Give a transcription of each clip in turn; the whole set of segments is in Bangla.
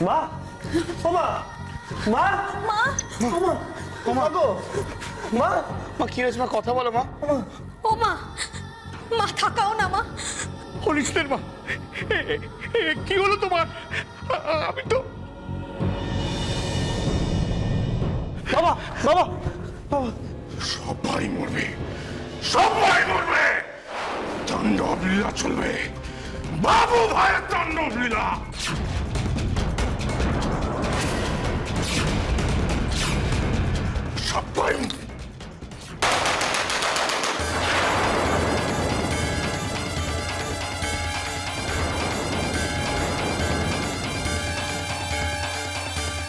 মা, ও মা, মা, মা, ও মা গো, মা, মা কি হয়েছে মা? কথা বলো মা। ও মা, মা থাকাও না মা। হরিষ্ঠের মা, কি হলো তোমার? আমি তো বাবা, বাবা, বাবা, সবাই মরবে, সবাই মরবে, তাণ্ডব লীলা চলবে, বাবু ভাইয়ের তাণ্ডব লীলা। সবাই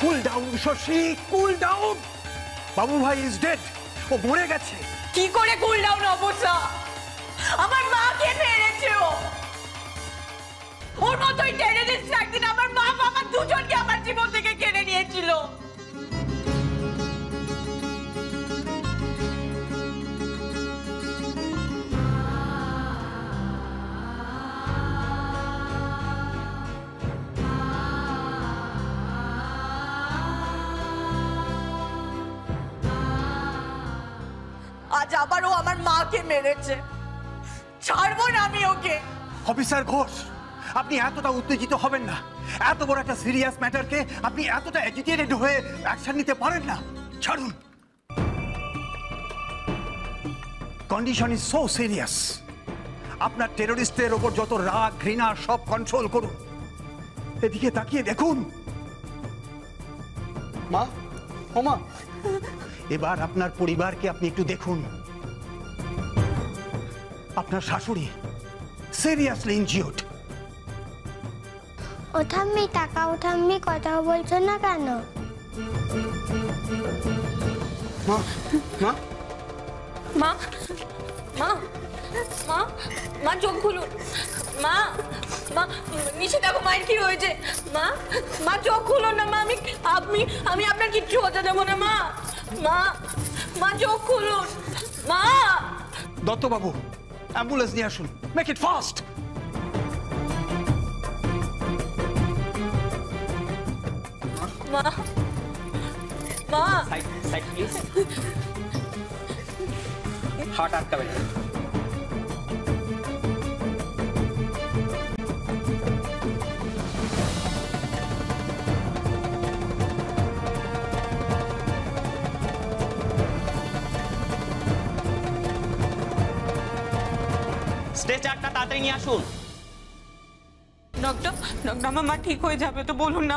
cool down Shashi, cool down. বাবু ভাই ইজ ডেড, ও মরে গেছে। কি করে কুল ডাউন অবস্থা? আমার মাকে মেরেছে ও। ওর মতোই টেররিস্ট একদিন আমার মা বাবা দুজনকে আমার জীবন থেকে কেড়ে নিয়েছিল। আজ আবারও আমার মাকে মেরেছে। ছাড়বো না আমি ওকে। অফিসার ঘোষ, আপনি এতটা উত্তেজিত হবেন না। এত বড় একটা সিরিয়াস ম্যাটারকে আপনি এতটা এজিটেটেড হয়ে অ্যাকশন নিতে পারেন না। ছাড়ুন। Condition is so serious. আপনার টেররিস্টদের ওপর যত রাগ ঘৃণা সব কন্ট্রোল করুন। এদিকে তাকিয়ে দেখুন। মা, ও মা, এবার আপনার পরিবারকে আপনি একটু দেখুন। আপনার শাশুড়ি সিরিয়াসলি ইনজিওর্ড। ও ঠাম্মি, তাকাও ঠাম্মি, কথা বলছো না কেন? মা, মা, মা, মা, মা, মা চোখ খুলুন। মা, মা, নিচে দেখো মায়ের কি হয়েছে। মা, মা চোখ খুলুন না মা। আমি আপনার কিচ্ছু হতে দেবো না মা। মা, মা চোখ খুলুন। মা, দত্তবাবু, অ্যাম্বুলেন্স নিয়ে আসুন। Make it fast. মা, মা, সাইড প্লিজ। হার্ট আটকাবে না। স্ট্রেচারটা তাড়াতাড়ি নিয়ে আসুন। ডক্টর, ডক্টর আমার মা ঠিক হয়ে যাবে তো বলুন না।